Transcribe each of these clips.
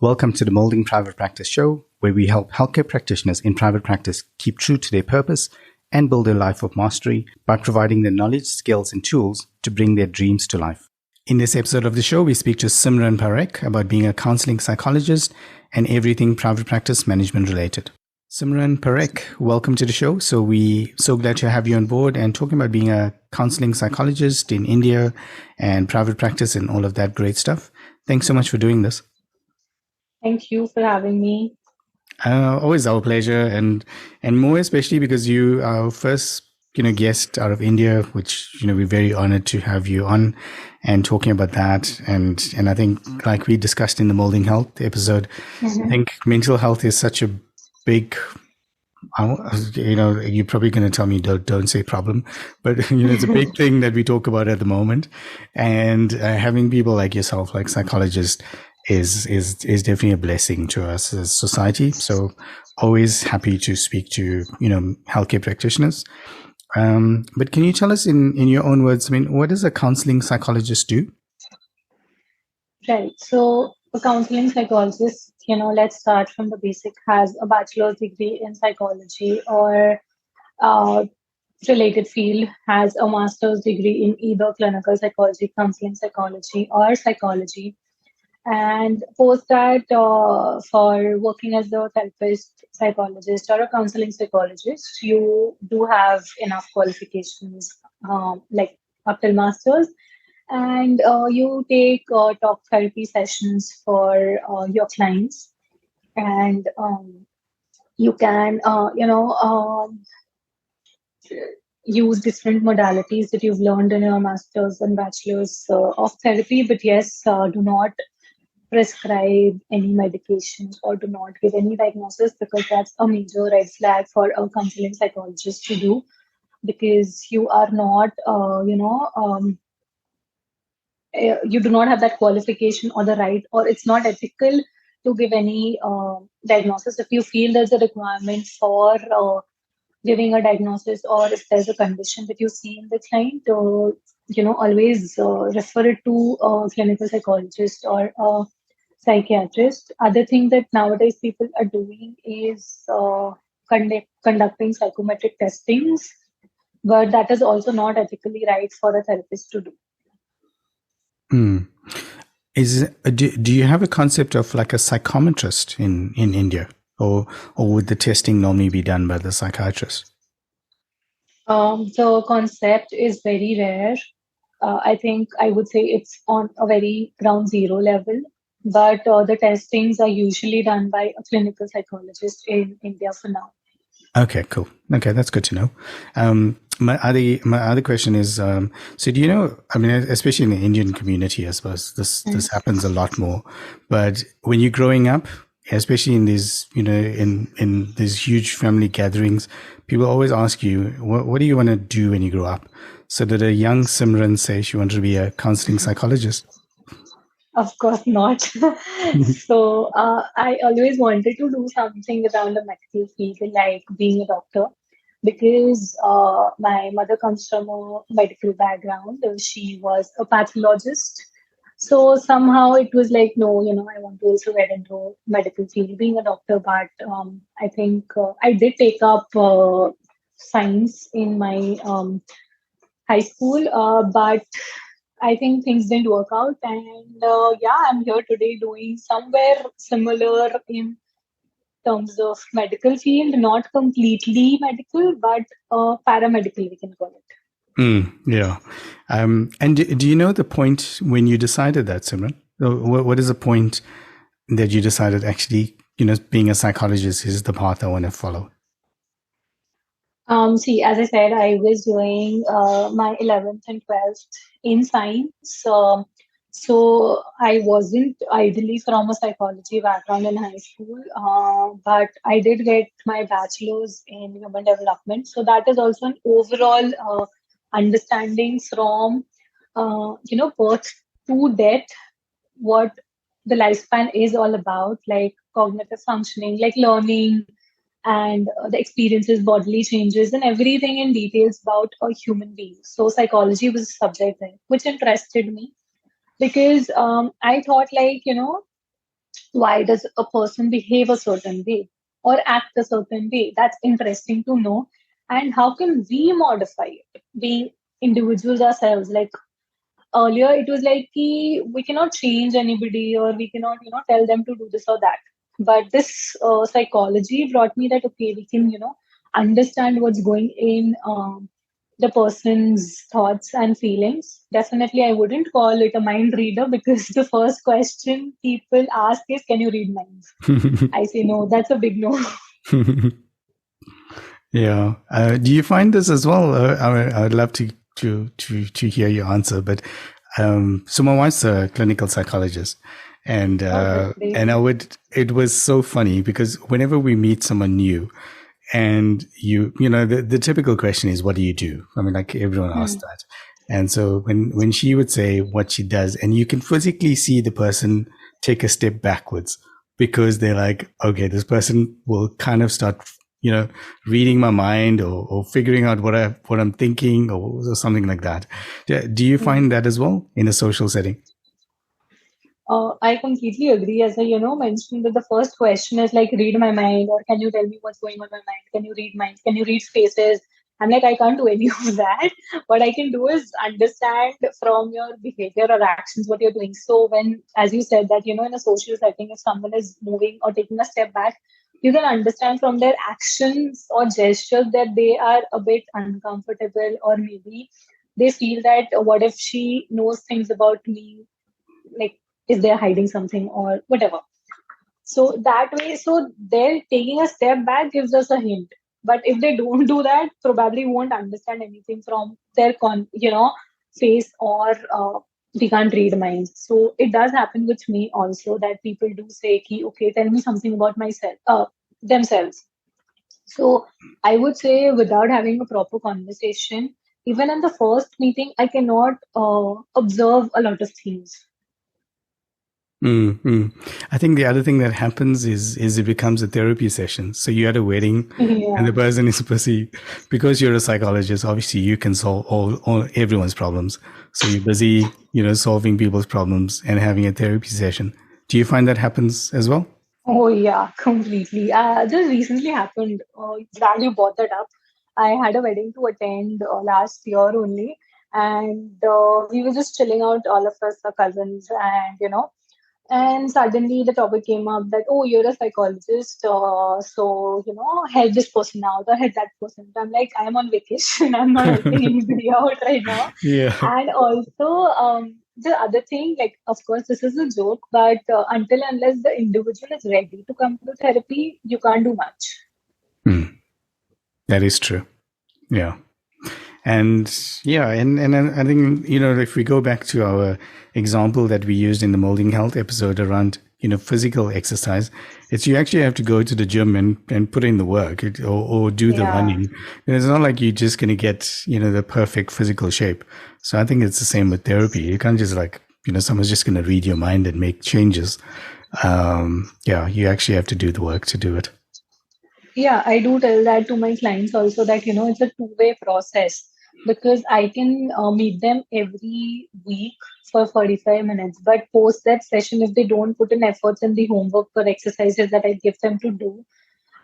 Welcome to the Molding Private Practice Show, where we help healthcare practitioners in private practice keep true to their purpose and build a life of mastery by providing the knowledge, skills, and tools to bring their dreams to life. In this episode of the show, we speak to Simran Parekh about being a counseling psychologist and everything private practice management related. Simran Parekh, welcome to the show. We're so glad to have you on board and talking about being a counseling psychologist in India and private practice and all of that great stuff. Thanks so much for doing this. Thank you for having me. Always our pleasure, and more especially because you are our first guest out of India, which we're very honored to have you on and talking about that. And I think, like we discussed in the Molding Health episode, I think mental health is such a big, you're probably going to tell me don't say problem, but it's a big thing that we talk about at the moment. And having people like yourself, like psychologists, is definitely a blessing to us as society. So always happy to speak to healthcare practitioners. But can you tell us in your own words, what does a counseling psychologist do? Right. So a counseling psychologist, let's start from the basic, has a bachelor's degree in psychology or related field, has a master's degree in either clinical psychology, counseling psychology, or psychology. And post that, for working as a therapist, psychologist, or a counseling psychologist, you do have enough qualifications, like up till master's, and you take talk therapy sessions for your clients, and you can, use different modalities that you've learned in your master's and bachelor's of therapy. But yes, do not prescribe any medications or do not give any diagnosis, because that's a major red flag for a counseling psychologist to do, because you are not, you do not have that qualification or the right, or it's not ethical to give any diagnosis. If you feel there's a requirement for giving a diagnosis, or if there's a condition that you see in the client, always refer it to a clinical psychologist or a psychiatrist. Other thing that nowadays people are doing is conducting psychometric testings, but that is also not ethically right for a therapist to do. Do you have a concept of like a psychometrist in India, or would the testing normally be done by the psychiatrist? The concept is very rare. I think I would say it's on a very ground zero level, but the testings are usually done by a clinical psychologist in India for now. Okay, cool. Okay, that's good to know. My other question is, so do you know, especially in the Indian community, I suppose this happens a lot more, but when you're growing up, especially in these, in these huge family gatherings, people always ask you, what do you want to do when you grow up? So did a young Simran say she wanted to be a counseling psychologist? Of course not. So I always wanted to do something around the medical field, like being a doctor, because my mother comes from a medical background. She was a pathologist. So somehow it was like, no, I want to also get into medical field, being a doctor. But I think I did take up science in my high school, but I think things didn't work out. And I'm here today doing somewhere similar in terms of medical field, not completely medical, but paramedical, we can call it. Yeah. And do you know the point when you decided that, Simran? What is the point that you decided actually, being a psychologist is the path I want to follow? See, as I said, I was doing my 11th and 12th in science. So I wasn't ideally from a psychology background in high school, but I did get my bachelor's in human development. So that is also an overall understanding from, birth to death, what the lifespan is all about, like cognitive functioning, like learning, and the experiences, bodily changes, and everything in details about a human being. So psychology was a subject there, which interested me, because I thought, like, Why does a person behave a certain way or act a certain way? That's interesting to know. And how can we modify it? Being individuals ourselves, like earlier it was like we cannot change anybody or we cannot tell them to do this or that, but this psychology brought me that okay, we can understand what's going in the person's thoughts and feelings. Definitely I wouldn't call it a mind reader, because the first question people ask is, can you read minds? I say no, that's a big no. Yeah. Do you find this as well? I'd love to hear your answer. But so my wife's a clinical psychologist, and Oh, that's great. it was so funny because whenever we meet someone new, and the typical question is, what do you do? I mean, like everyone asks Hmm. that. And so when she would say what she does, and you can physically see the person take a step backwards because they're like, okay, this person will kind of start, reading my mind, or figuring out what I'm thinking, or something like that. Do you Hmm. find that as well in a social setting? I completely agree. As I, mentioned that the first question is like, read my mind, or can you tell me what's going on in my mind? Can you read minds? Can you read faces? I'm like, I can't do any of that. What I can do is understand from your behavior or actions what you're doing. So when, as you said, that, in a social setting, if someone is moving or taking a step back, you can understand from their actions or gestures that they are a bit uncomfortable, or maybe they feel that what if she knows things about me, like is they hiding something or whatever. So that way, so they're taking a step back gives us a hint. But if they don't do that, probably won't understand anything from their face, or we can't read minds. So it does happen with me also that people do say, ki, okay, tell me something about myself, themselves. So I would say without having a proper conversation, even in the first meeting, I cannot observe a lot of things. Mm. I think the other thing that happens is it becomes a therapy session. So you're at a wedding, and Yeah. the person is busy because you're a psychologist. Obviously, you can solve all everyone's problems. So you're busy, solving people's problems and having a therapy session. Do you find that happens as well? Oh yeah, completely. Just recently happened. Glad you brought that up. I had a wedding to attend last year only, and we were just chilling out, all of us, our cousins, and and suddenly the topic came up that, oh, you're a psychologist, so help this person out or help that person. I'm like, I'm on vacation. I'm not helping anybody out right now. Yeah. And also, the other thing, like, of course, this is a joke, but until unless the individual is ready to come to therapy, you can't do much. Mm, that is true. Yeah. And yeah, and I think, if we go back to our example that we used in the molding health episode around, physical exercise, it's you actually have to go to the gym and put in the work, or do the Yeah. running. And it's not like you're just going to get, the perfect physical shape. So I think it's the same with therapy. You can't just like, someone's just going to read your mind and make changes. Yeah, you actually have to do the work to do it. Yeah, I do tell that to my clients also that, it's a two-way process, because I can meet them every week for 45 minutes. But post that session, if they don't put in efforts in the homework or exercises that I give them to do,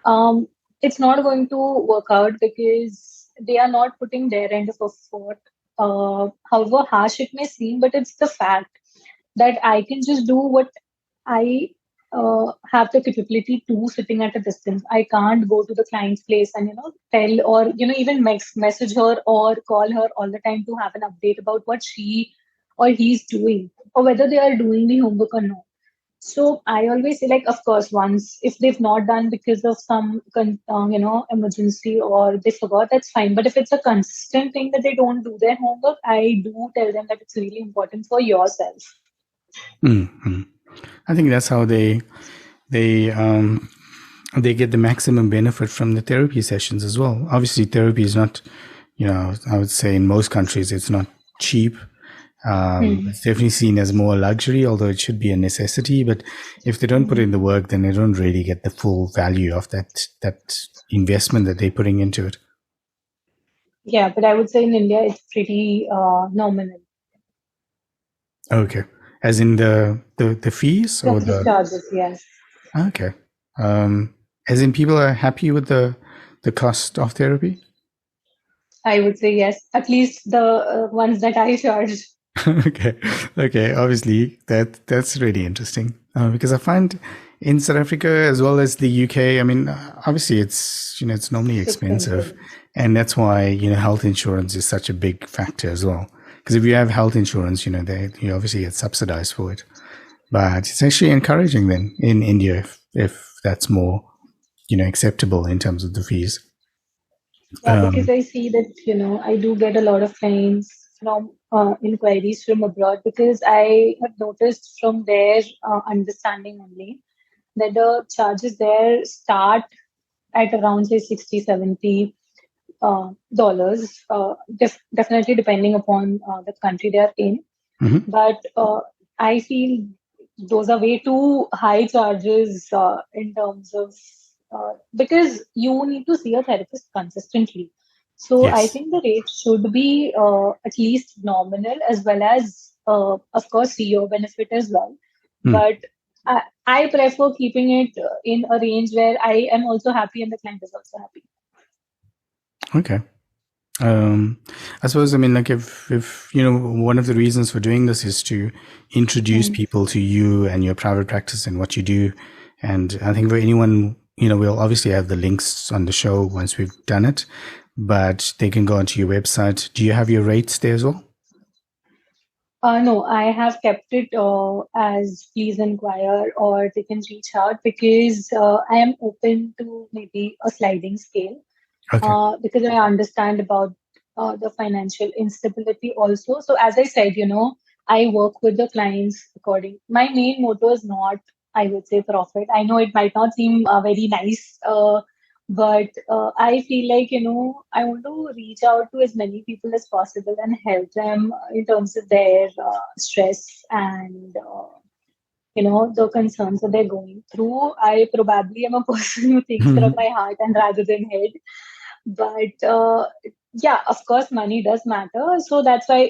um, it's not going to work out because they are not putting their end of effort. However harsh it may seem, but it's the fact that I can just do what I have the capability to, sitting at a distance. I can't go to the client's place and tell, or even message her or call her all the time to have an update about what she or he's doing, or whether they are doing the homework or not. So I always say, like, of course, once if they've not done because of some emergency or they forgot, that's fine. But if it's a consistent thing that they don't do their homework, I do tell them that it's really important for yourself. Mm-hmm. I think that's how they they get the maximum benefit from the therapy sessions as well. Obviously, therapy is not, I would say in most countries it's not cheap. Hmm. It's definitely seen as more luxury, although it should be a necessity. But if they don't put Hmm. in the work, then they don't really get the full value of that investment that they're putting into it. Yeah, but I would say in India it's pretty nominal. Okay. As in the fees The or fees the charges, yes. okay. As in people are happy with the cost of therapy. I would say yes. At least the ones that I charge. Okay, okay. Obviously, that's really interesting because I find in South Africa as well as the UK. I mean, obviously, it's normally It's expensive, expensive. and that's why health insurance is such a big factor as well. Because if you have health insurance, you obviously get subsidized for it. But it's actually encouraging then in India if that's more acceptable in terms of the fees. Yeah, because Um, I see that, I do get a lot of clients from inquiries from abroad because I have noticed from their understanding only that the charges there start at around say 60, 70 dollars, definitely depending upon the country they are in. mhm. But I feel those are way too high charges in terms of because you need to see a therapist consistently. So I Yes. think the rate should be at least nominal as well as, of course, see your benefit as well. Mm. But I prefer keeping it in a range where I am also happy and the client is also happy. Okay. Um, I suppose, I mean, like if one of the reasons for doing this is to introduce Hmm. people to you and your private practice and what you do. And I think for anyone, we'll obviously have the links on the show once we've done it, but they can go onto your website. Do you have your rates there as well? No, I have kept it as please inquire or they can reach out because I am open to maybe a sliding scale Okay. because I understand about the financial instability also. So as I said, I work with the clients according. My main motto is not, I would say, profit. I know it might not seem very nice, but I feel like I want to reach out to as many people as possible and help them in terms of their stress and. The concerns that they're going through. I probably am a person who thinks from my heart and rather than head. But yeah, of course, money does matter. So that's why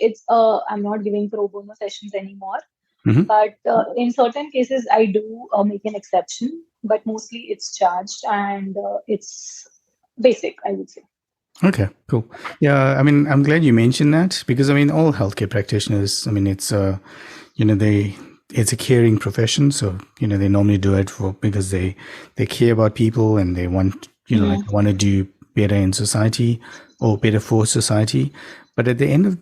I'm not giving pro bono sessions anymore. Hmm. But in certain cases, I do make an exception. But mostly it's charged and it's basic, I would say. Okay, cool. Yeah, I mean, I'm glad you mentioned that because I mean, all healthcare practitioners, I mean, they it's a caring profession, so they normally do it for because they care about people and they want like Mhm. want to do better in society or better for society. But at the end of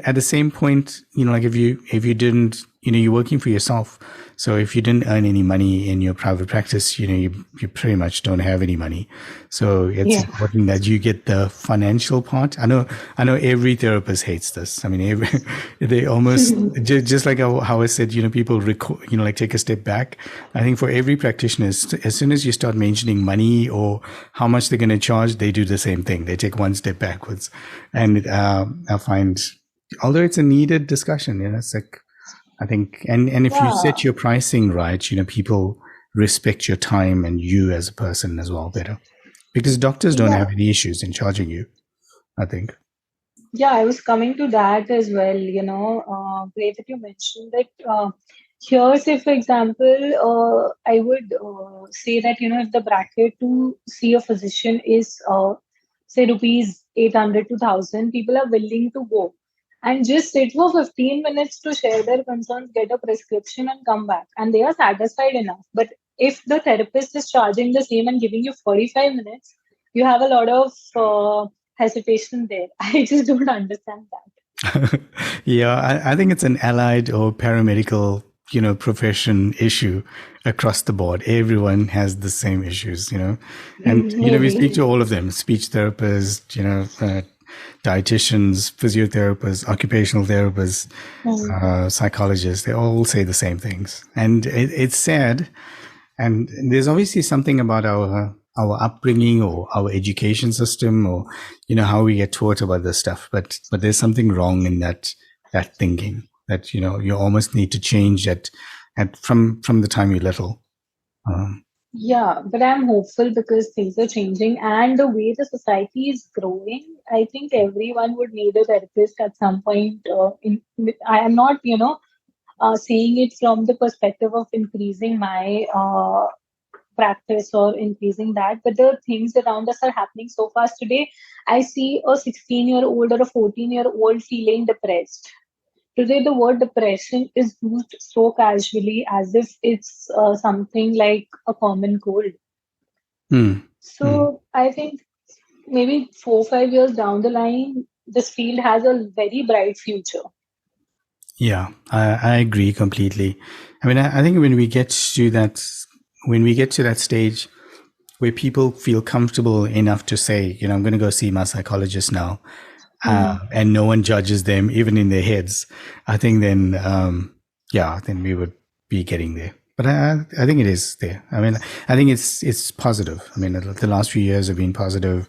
at the same point, like if you didn't, you're working for yourself. So if you didn't earn any money in your private practice, you pretty much don't have any money. So it's Yeah. important that you get the financial part. I know every therapist hates this. I mean, they almost just like how I said, people like take a step back. I think for every practitioner, as soon as you start mentioning money or how much they're going to charge, they do the same thing. They take one step backwards, and I find, although it's a needed discussion, it's like I think, and if you Yeah. set your pricing right, people respect your time and you as a person as well better because doctors don't Yeah. have any issues in charging you. I think. Yeah, I was coming to that as well. Great that you mentioned that. Here, say for example, I would say that if the bracket to see a physician is say rupees 800 to 1,000, people are willing to go and just sit for 15 minutes to share their concerns, get a prescription, and come back, and they are satisfied enough. But if the therapist is charging the same and giving you 45 minutes, you have a lot of hesitation there. I just don't understand that. Yeah, I think it's an allied or paramedical, profession issue across the board. Everyone has the same issues, and we speak Maybe. to all of them: speech therapists, dietitians, physiotherapists, occupational therapists, Mm. psychologists. They all say the same things, and it's sad. And there's obviously something about our upbringing or our education system or how we get taught about this stuff. But there's something wrong in that thinking that you almost need to change at from the time you're little. Um, Yeah, but I'm hopeful because things are changing and the way the society is growing, I think everyone would need a therapist at some point. I am not, seeing it from the perspective of increasing my practice or increasing that. But the things around us are happening so fast today. I see a 16-year-old or a 14-year-old feeling depressed. Today, the word depression is used so casually as if it's something like a common cold. Mm, mm. So I think maybe 4 or 5 years down the line, this field has a very bright future. Yeah, I agree completely. I mean, I think when we get to that stage where people feel comfortable enough to say, I'm going to go see my psychologist now, Hmm. and no one judges them, even in their heads, I think then, then we would be getting there. But I think it is there. I mean, I think it's positive. I mean, the last few years have been positive.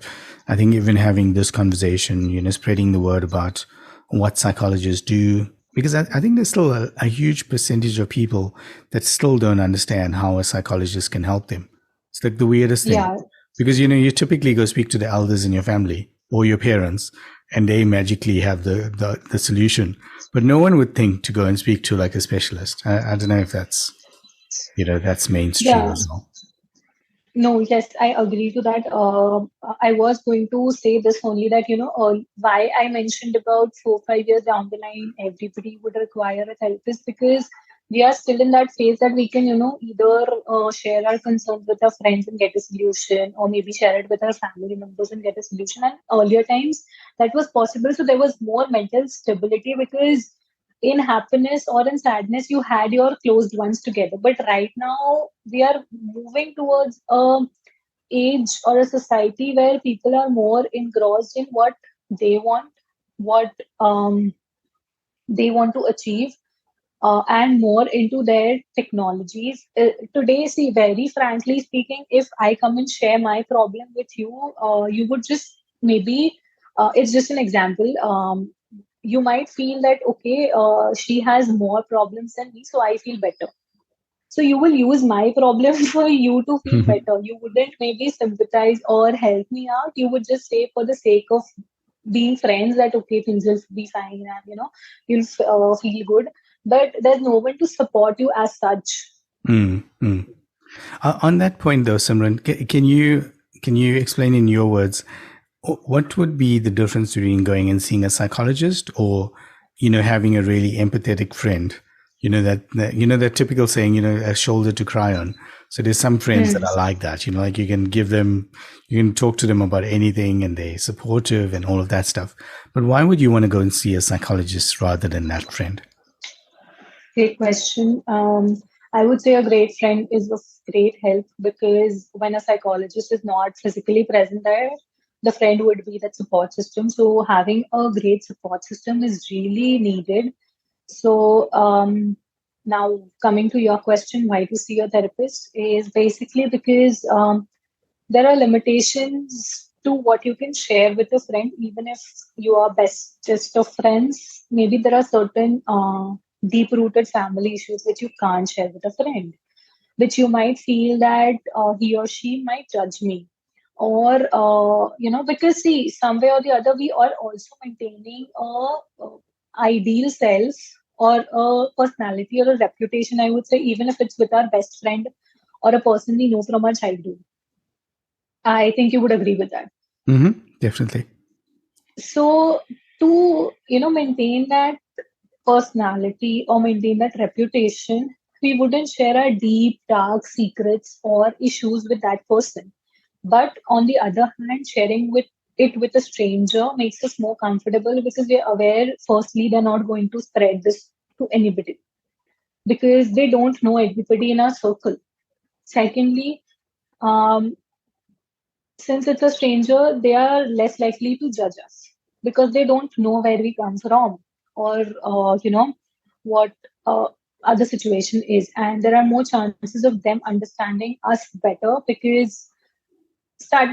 I think even having this conversation, spreading the word about what psychologists do, because I think there's still a huge percentage of people that still don't understand how a psychologist can help them. It's like the weirdest thing, Yeah, because you typically go speak to the elders in your family or your parents, and they magically have the solution. But no one would think to go and speak to like a specialist. I don't know if that's mainstream yeah. as well. No, yes, I agree to that. I was going to say this only that, why I mentioned about 4 or 5 years down the line, everybody would require a therapist because we are still in that phase that we can, either share our concerns with our friends and get a solution, or maybe share it with our family members and get a solution. And earlier times that was possible. So there was more mental stability because in happiness or in sadness you had your closed ones together, but right now we are moving towards a age or a society where people are more engrossed in what they want, what they want to achieve, and more into their technologies. Today, see, very frankly speaking, if I come and share my problem with you, you would just maybe, it's just an example. You might feel that, okay, she has more problems than me, so I feel better. So you will use my problem for you to feel better. You wouldn't maybe sympathize or help me out. You would just say for the sake of being friends that okay, things will be fine and you'll feel good. But there's no one to support you as such. Mm, mm. On that point, though, Simran, can you explain in your words what would be the difference between going and seeing a psychologist or having a really empathetic friend? That typical saying, a shoulder to cry on. So there's some friends that Hmm. are like that. Like you can talk to them about anything, and they're supportive and all of that stuff. But why would you want to go and see a psychologist rather than that friend? Great question. I would say a great friend is of great help because when a psychologist is not physically present there, the friend would be that support system. So having a great support system is really needed. So now coming to your question, why to see a therapist is basically because there are limitations to what you can share with a friend, even if you are bestest of friends. Maybe there are certain deep rooted family issues which you can't share with a friend, which you might feel that he or she might judge me. Or, because see, some way or the other, we are also maintaining a ideal self or a personality or a reputation, I would say, even if it's with our best friend or a person we know from our childhood. I think you would agree with that. Mm-hmm, definitely. So to maintain that personality or maintain that reputation, we wouldn't share our deep, dark secrets or issues with that person. But on the other hand, sharing with a stranger makes us more comfortable because we're aware, firstly, they're not going to spread this to anybody because they don't know everybody in our circle. Secondly, um, since it's a stranger, they are less likely to judge us because they don't know where we come from or, what other situation is. And there are more chances of them understanding us better because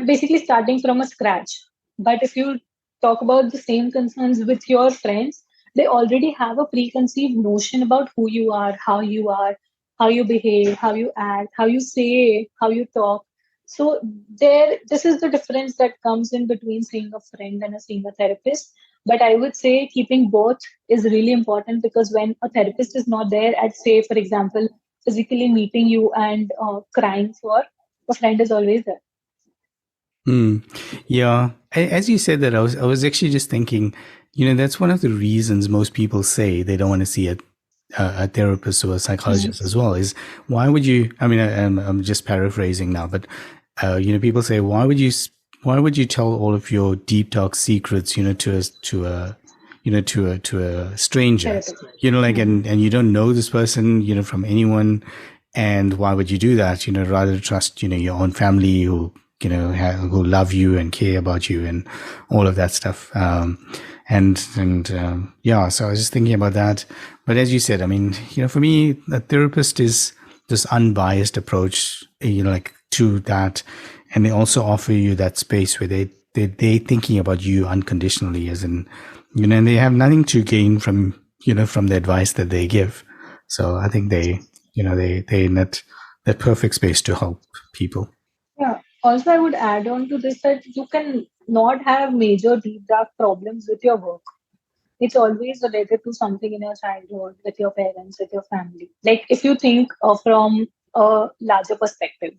basically starting from a scratch. But if you talk about the same concerns with your friends, they already have a preconceived notion about who you are, how you behave, how you act, how you say, how you talk. So this is the difference that comes in between seeing a friend and seeing a therapist. But I would say keeping both is really important, because when a therapist is not there at, say, for example, physically meeting you and crying for, a friend is always there. Mm. Yeah. As you said that, I was actually just thinking, that's one of the reasons most people say they don't want to see a therapist or a psychologist as well. Is why would you? I mean, I'm just paraphrasing now, but people say, why would you tell all of your deep dark secrets, to a stranger, Therapist. like, and you don't know this person, from anyone, and why would you do that? Rather trust, your own family who, who love you and care about you and all of that stuff. Yeah, so I was just thinking about that. But as you said, I mean, for me, a therapist is this unbiased approach, like to that, and they also offer you that space where they thinking about you unconditionally, as in, and they have nothing to gain from from the advice that they give. So I think they in that perfect space to help people. Yeah. Also, I would add on to this that you can not have major deep dark problems with your work. It's always related to something in your childhood, with your parents, with your family. Like if you think from a larger perspective,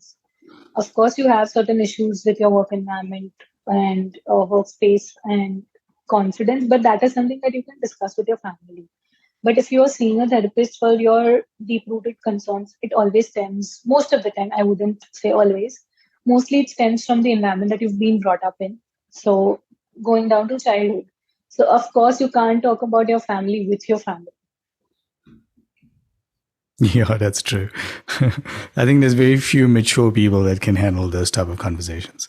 of course, you have certain issues with your work environment and workspace and confidence, but that is something that you can discuss with your family. But if you're seeing a therapist for your deep rooted concerns, it always stems, most of the time, I wouldn't say always, mostly it stems from the environment that you've been brought up in. So, going down to childhood. So, of course, you can't talk about your family with your family. Yeah, that's true. I think there's very few mature people that can handle those type of conversations.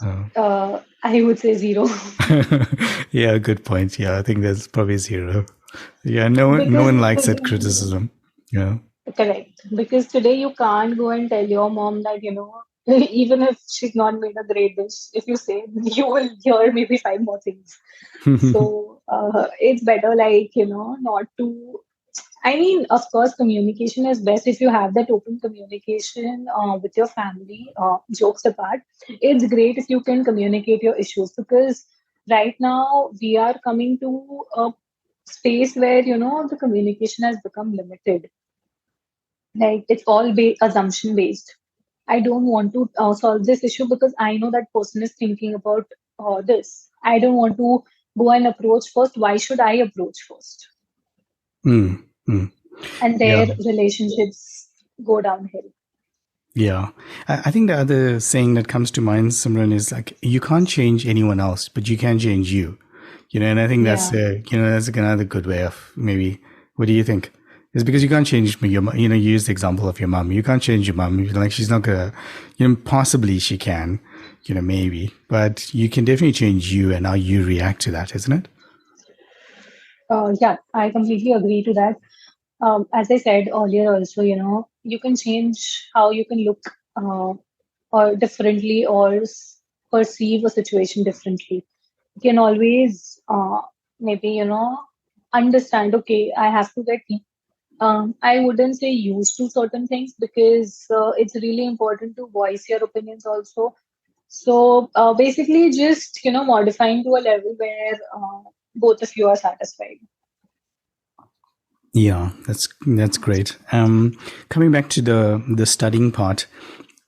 I would say zero. Yeah, good point. Yeah, I think that's probably zero. Yeah, no one Because likes that criticism. Yeah. correct. Because today you can't go and tell your mom that, even if she's not made a great dish, if you say, you will hear maybe five more things. So it's better, like, not to. I mean, of course, communication is best if you have that open communication with your family, jokes apart. It's great if you can communicate your issues, because right now we are coming to a space where, the communication has become limited. Like it's all assumption based. I don't want to solve this issue because I know that person is thinking about this. I don't want to go and approach first. Why should I approach first? Mm, mm. And Yeah. their relationships go downhill. Yeah. I think the other saying that comes to mind, Simran, is like, you can't change anyone else, but you can change you. And I think that's, Yeah. that's another good way of maybe, what do you think? It's because you can't change your, you use the example of your mom. You can't change your mom. Like, she's not gonna, possibly she can, maybe, but you can definitely change you and how you react to that, isn't it? Yeah, I completely agree to that. As I said earlier, also, you can change how you can look or differently, or perceive a situation differently. You can always maybe, understand, okay, I have to get, I wouldn't say used to certain things, because it's really important to voice your opinions also. So basically, just, modifying to a level where both of you are satisfied. Yeah, that's great. Coming back to the studying part,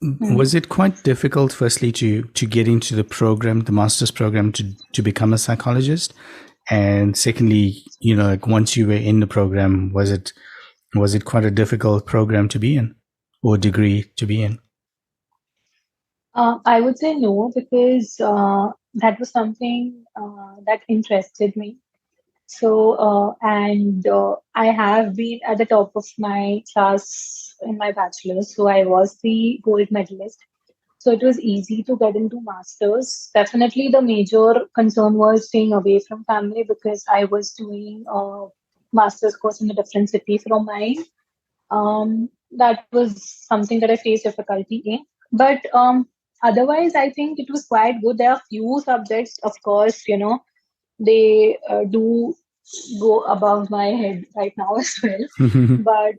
Hmm. was it quite difficult, firstly, to get into the program, the master's program, to become a psychologist? And secondly, like, once you were in the program, was it quite a difficult program to be in, or degree to be in? I would say no, because that was something that interested me. So, and I have been at the top of my class in my bachelor's. So I was the gold medalist. So it was easy to get into masters. Definitely, the major concern was staying away from family, because I was doing a master's course in a different city from mine. That was something that I faced difficulty in. But otherwise, I think it was quite good. There are few subjects, of course, they do go above my head right now as well. But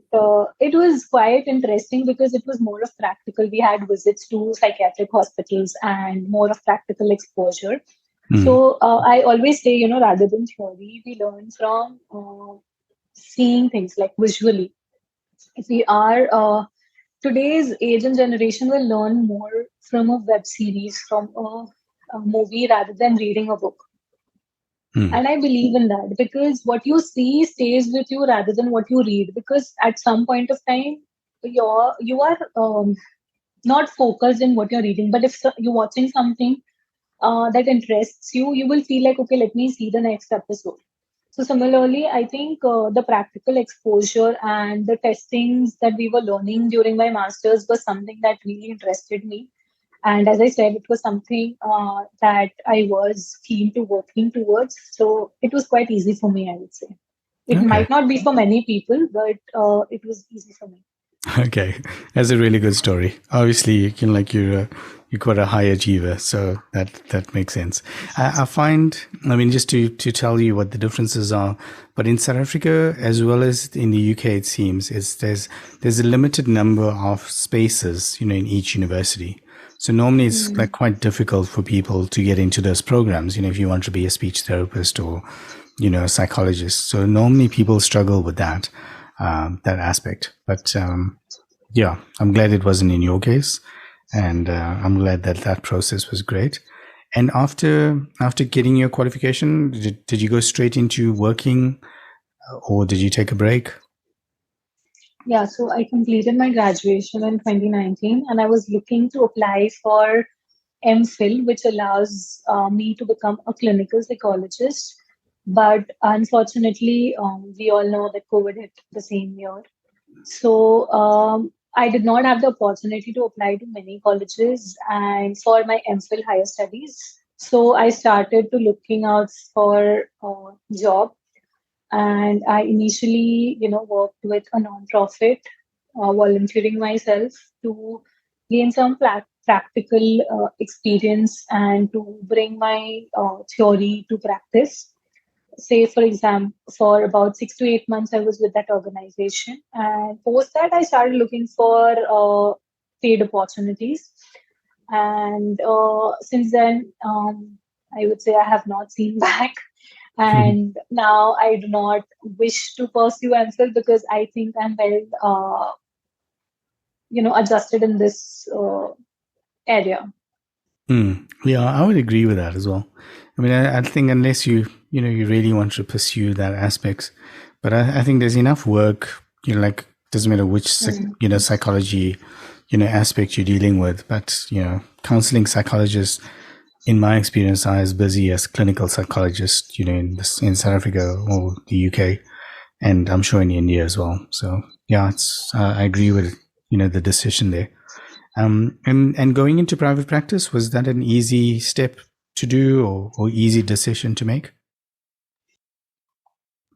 it was quite interesting, because it was more of practical. We had visits to psychiatric hospitals and more of practical exposure. So I always say, rather than theory, we learn from seeing things like visually. If we are today's age and generation will learn more from a web series, from a movie rather than reading a book. Mm. And I believe in that because what you see stays with you rather than what you read. Because at some point of time, you are not focused in what you're reading. But if you're watching something that interests you, you will feel like, okay, let me see the next episode. So similarly, I think the practical exposure and the testings that we were learning during my masters was something that really interested me. And as I said, it was something that I was keen to working towards. So it was quite easy for me, I would say. It Okay. might not be for many people, but it was easy for me. Okay, that's a really good story. Obviously, you can you're quite a high achiever, so that makes sense. I find, I mean, just to tell you what the differences are, but in South Africa as well as in the UK, it seems is there's a limited number of spaces, in each university. So normally it's Mm. like quite difficult for people to get into those programs. If you want to be a speech therapist or a psychologist. So normally people struggle with that aspect. But yeah, I'm glad it wasn't in your case, and I'm glad that process was great. And after getting your qualification, did you go straight into working, or did you take a break? Yeah, so I completed my graduation in 2019 and I was looking to apply for MPhil, which allows me to become a clinical psychologist. But unfortunately, we all know that COVID hit the same year. So I did not have the opportunity to apply to many colleges and for my MPhil higher studies. So I started to looking out for a job, and I initially, worked with a non-profit, volunteering myself to gain some practical experience and to bring my theory to practice. Say, for example, for about 6 to 8 months, I was with that organization, and post that, I started looking for paid opportunities. And since then, I would say I have not seen back. And now I do not wish to pursue MPhil because I think I'm well, adjusted in this area. Yeah, I would agree with that as well. I mean, I think unless you really want to pursue that aspects, but I think there's enough work, like doesn't matter which, Mm. psychology, aspect you're dealing with, but, counseling psychologists, in my experience, are as busy as clinical psychologists, in South Africa or the UK, and I'm sure in India as well. So yeah, I agree with, the decision there. And going into private practice, was that an easy step to do, or easy decision to make?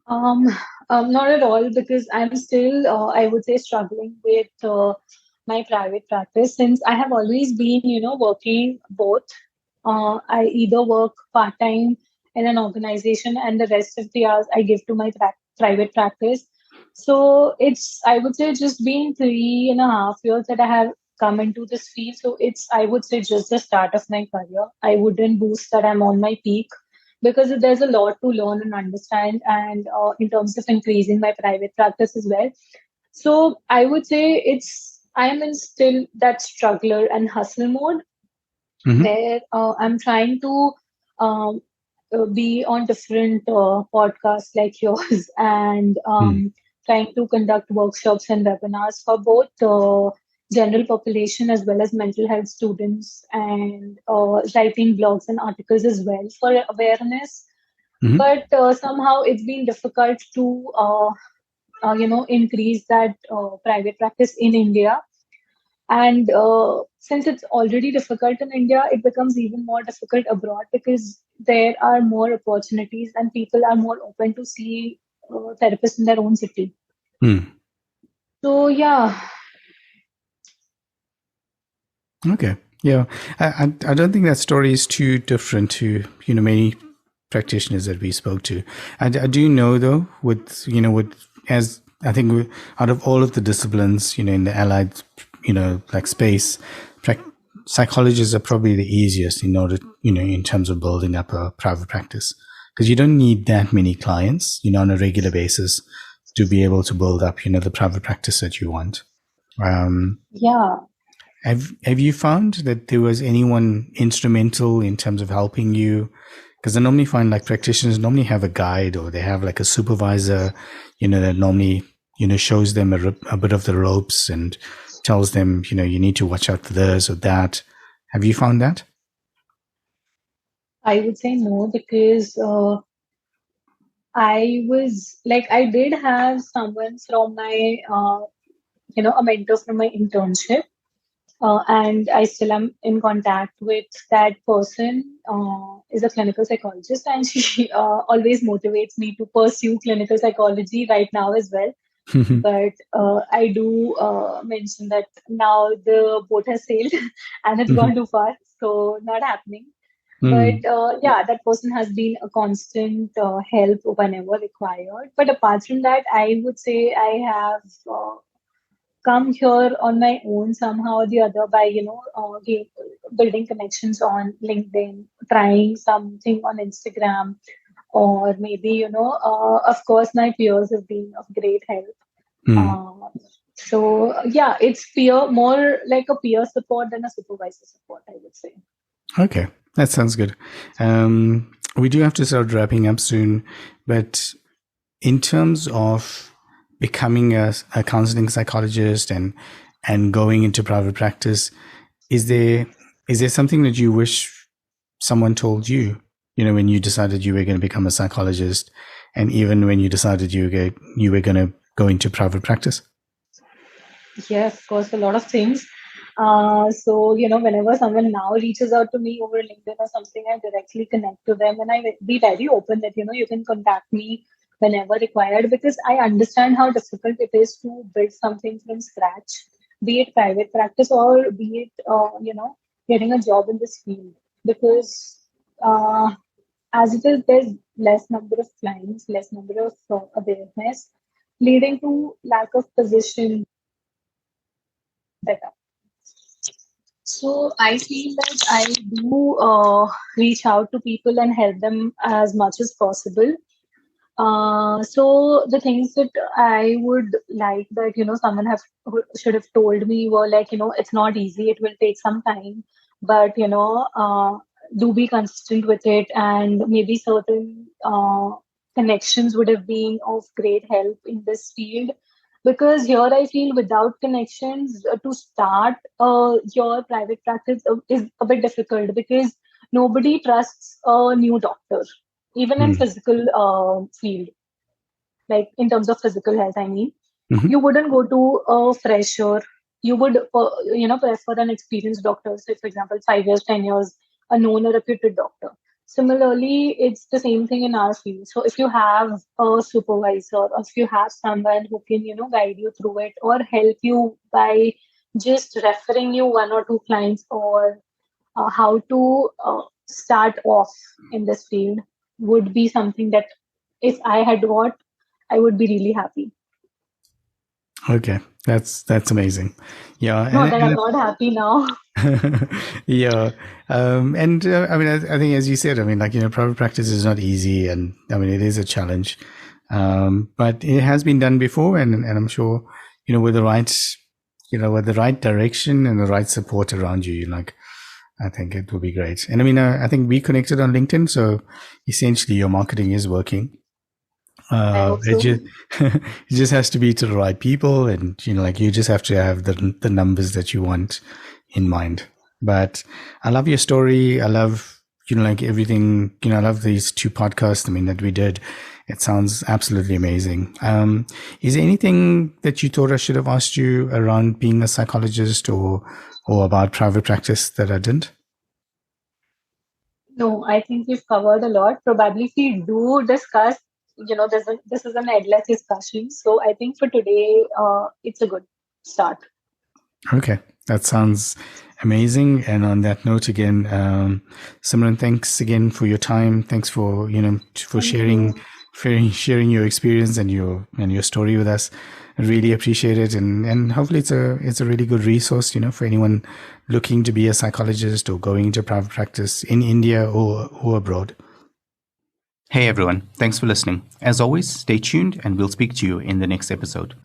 Um, Not at all, because I'm still, I would say, struggling with my private practice since I have always been, working both. I either work part time in an organization and the rest of the hours I give to my private practice. So it's, I would say, just been 3.5 years that I have come into this field. So it's, I would say, just the start of my career. I wouldn't boast that I'm on my peak because there's a lot to learn and understand, and in terms of increasing my private practice as well. So I would say it's, I am in still that struggler and hustle mode Mm-hmm. where I'm trying to um, be on different podcasts like yours and Mm. trying to conduct workshops and webinars for both general population as well as mental health students, and writing blogs and articles as well for awareness. Mm-hmm. But somehow it's been difficult to increase that private practice in India. And since it's already difficult in India, it becomes even more difficult abroad because there are more opportunities and people are more open to see therapists in their own city. Mm. So yeah. Okay. Yeah, I don't think that story is too different to many practitioners that we spoke to. I do know though, with as I think out of all of the disciplines, in the allied, like space, prac- psychologists are probably the easiest in order, in terms of building up a private practice, because you don't need that many clients, on a regular basis to be able to build up, the private practice that you want. Yeah. Have you found that there was anyone instrumental in terms of helping you? Because I normally find like practitioners normally have a guide, or they have like a supervisor, that normally, shows them a bit of the ropes and tells them, you need to watch out for this or that. Have you found that? I would say no, because I did have someone from my, a mentor from my internship. And I still am in contact with that person, is a clinical psychologist, and she always motivates me to pursue clinical psychology right now as well. But I do mention that now the boat has sailed and it's gone too far, so not happening. But yeah, that person has been a constant help whenever required. But apart from that, I would say I have come here on my own somehow or the other by, building connections on LinkedIn, trying something on Instagram, or maybe, of course, my peers have been of great help. So yeah, it's more like a peer support than a supervisor support, I would say. Okay, that sounds good. We do have to start wrapping up soon, but in terms of becoming a counseling psychologist and going into private practice, is there something that you wish someone told you, when you decided you were going to become a psychologist, and even when you decided you were going to go into private practice? Yeah, of course, a lot of things. So, whenever someone now reaches out to me over LinkedIn or something, I directly connect to them, and I be very open that, you can contact me whenever required, because I understand how difficult it is to build something from scratch, be it private practice or be it, getting a job in this field. Because as it is, there's less number of clients, less number of awareness, leading to lack of position setup. So I feel that I do reach out to people and help them as much as possible. So the things that I would like that, someone should have told me were like, it's not easy. It will take some time, but, do be consistent with it, and maybe certain connections would have been of great help in this field. Because here I feel without connections, to start your private practice is a bit difficult, because nobody trusts a new doctor, even in physical field, like in terms of physical health, I mean. You wouldn't go to a fresher. You would, prefer an experienced doctor. Say, for example, 5 years, 10 years, a known or reputed doctor. Similarly, it's the same thing in our field. So if you have a supervisor, or if you have someone who can, guide you through it or help you by just referring you one or two clients, or how to start off in this field, would be something that if I had got, I would be really happy. Okay, that's amazing. Yeah, No, that I'm not happy now. Yeah, and I mean, I think as you said, I mean, like, private practice is not easy, and I mean, it is a challenge, but it has been done before, and I'm sure, with the right direction and the right support around you, like, I think it will be great. And I mean, I think we connected on LinkedIn, so essentially your marketing is working. It just has to be to the right people, and you just have to have the numbers that you want in mind. But I love your story. I love like everything. I love these 2 podcasts, I mean, that we did. It sounds absolutely amazing. Is there anything that you thought I should have asked you around being a psychologist, or about private practice that I didn't? No, I think we've covered a lot. Probably if we do discuss, this is an endless discussion. So I think for today, it's a good start. Okay, that sounds amazing. And on that note, again, Simran, thanks again for your time. Thanks for for sharing sharing your experience and your story with us. I really appreciate it, and hopefully it's a really good resource, for anyone looking to be a psychologist or going into private practice in India or abroad. Hey everyone, thanks for listening. As always, stay tuned and we'll speak to you in the next episode.